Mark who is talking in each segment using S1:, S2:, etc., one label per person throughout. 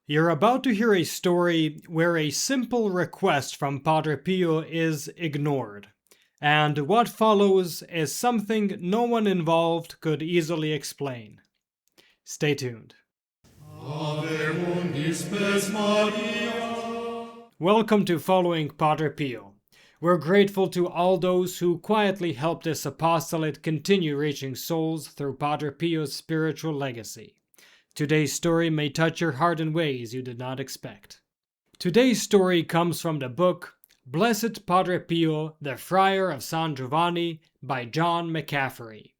S1: You're about to hear a story where a simple request from Padre Pio is ignored, and what follows is something no one involved could easily explain. Stay tuned.
S2: Ave mundi spes Maria.
S1: Welcome to Following Padre Pio. We're grateful to all those who quietly helped this apostolate continue reaching souls through Padre Pio's spiritual legacy. Today's story may touch your heart in ways you did not expect. Today's story comes from the book Blessed Padre Pio, the Friar of San Giovanni by John McCaffrey.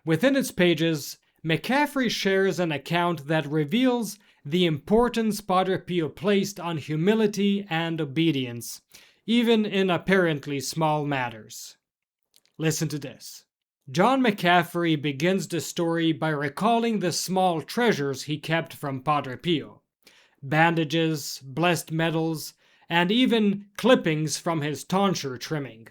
S1: Within its pages, McCaffrey shares an account that reveals the importance Padre Pio placed on humility and obedience, even in apparently small matters. Listen to this. John McCaffrey begins the story by recalling the small treasures he kept from Padre Pio: bandages, blessed medals, and even clippings from his tonsure trimming.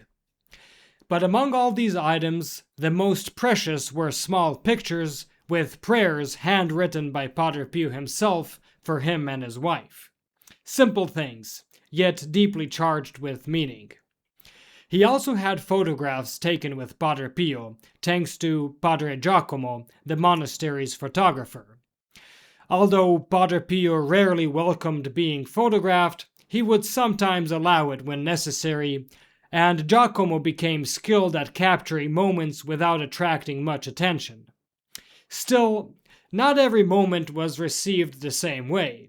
S1: But among all these items, the most precious were small pictures with prayers handwritten by Padre Pio himself for him and his wife. Simple things, yet deeply charged with meaning. He also had photographs taken with Padre Pio, thanks to Padre Giacomo, the monastery's photographer. Although Padre Pio rarely welcomed being photographed, he would sometimes allow it when necessary, and Giacomo became skilled at capturing moments without attracting much attention. Still, not every moment was received the same way.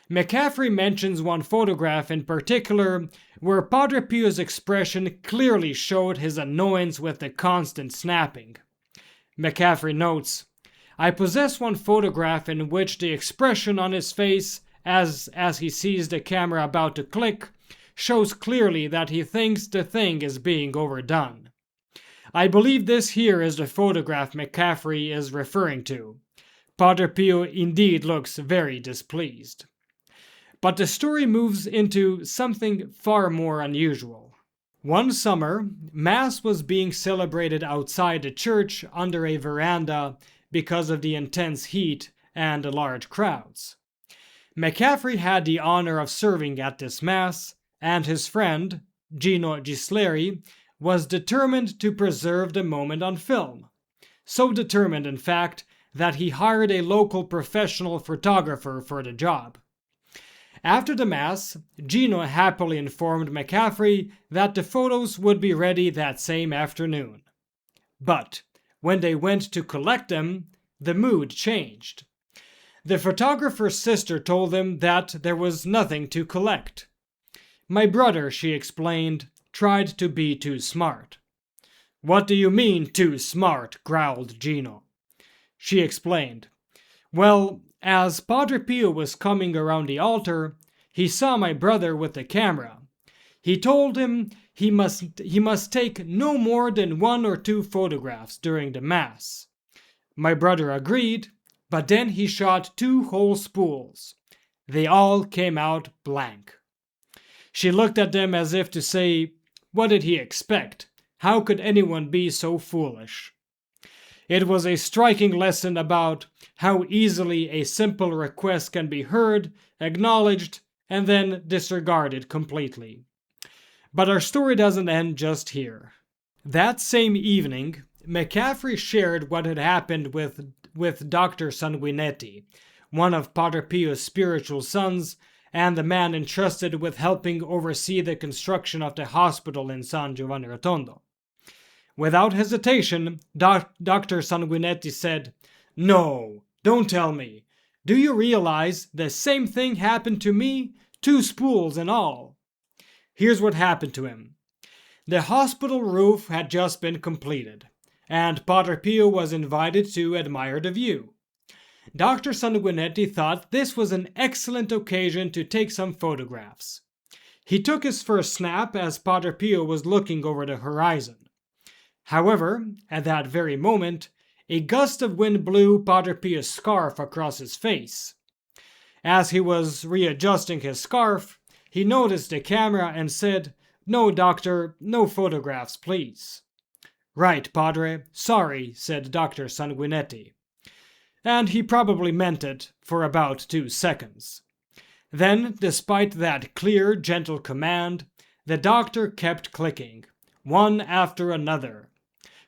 S1: McCaffrey mentions one photograph in particular where Padre Pio's expression clearly showed his annoyance with the constant snapping. McCaffrey notes, "I possess one photograph in which the expression on his face, as he sees the camera about to click, shows clearly that he thinks the thing is being overdone. I believe this here is the photograph McCaffrey is referring to. Padre Pio indeed looks very displeased." But the story moves into something far more unusual. One summer, Mass was being celebrated outside the church under a veranda because of the intense heat and the large crowds. McCaffrey had the honor of serving at this Mass, and his friend, Gino Gisleri, was determined to preserve the moment on film. So determined, in fact, that he hired a local professional photographer for the job. After the Mass, Gino happily informed McCaffrey that the photos would be ready that same afternoon. But when they went to collect them, the mood changed. The photographer's sister told them that there was nothing to collect. "My brother," she explained, "tried to be too smart." "What do you mean, too smart?" growled Gino. She explained, "Well, as Padre Pio was coming around the altar, he saw my brother with the camera. He told him he must take no more than 1 or 2 photographs during the Mass. My brother agreed, but then he shot 2 whole spools. They all came out blank." She looked at them as if to say, what did he expect? How could anyone be so foolish? It was a striking lesson about how easily a simple request can be heard, acknowledged, and then disregarded completely. But our story doesn't end just here. That same evening, McCaffrey shared what had happened with Dr. Sanguinetti, one of Padre Pio's spiritual sons, and the man entrusted with helping oversee the construction of the hospital in San Giovanni Rotondo. Without hesitation, Dr. Sanguinetti said, "No, don't tell me. Do you realize the same thing happened to me? 2 spools and all." Here's what happened to him. The hospital roof had just been completed, and Padre Pio was invited to admire the view. Dr. Sanguinetti thought this was an excellent occasion to take some photographs. He took his first snap as Padre Pio was looking over the horizon. However, at that very moment, a gust of wind blew Padre Pio's scarf across his face. As he was readjusting his scarf, he noticed the camera and said, "No, doctor, no photographs, please." "Right, Padre. Sorry," said Dr. Sanguinetti. and he probably meant it for about 2 seconds. Then, despite that clear, gentle command, the doctor kept clicking, one after another.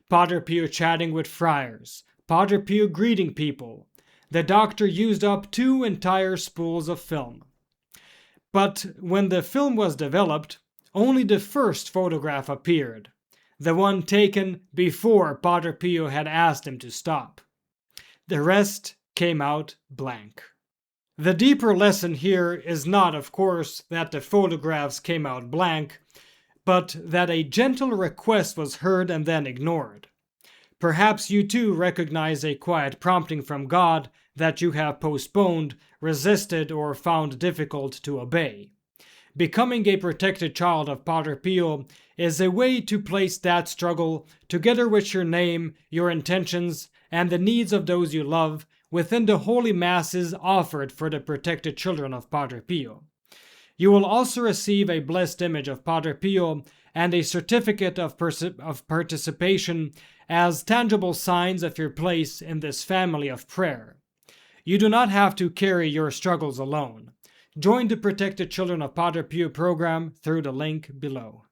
S1: Padre Pio chatting with friars, Padre Pio greeting people. The doctor used up 2 entire spools of film. But when the film was developed, only the first photograph appeared, the one taken before Padre Pio had asked him to stop. The rest came out blank. The deeper lesson here is not, of course, that the photographs came out blank, but that a gentle request was heard and then ignored. Perhaps you too recognize a quiet prompting from God that you have postponed, resisted, or found difficult to obey. Becoming a protected child of Padre Pio is a way to place that struggle, together with your name, your intentions, and the needs of those you love, within the holy masses offered for the protected children of Padre Pio. You will also receive a blessed image of Padre Pio and a certificate of participation as tangible signs of your place in this family of prayer. You do not have to carry your struggles alone. Join the Protected Children of Padre Pio program through the link below.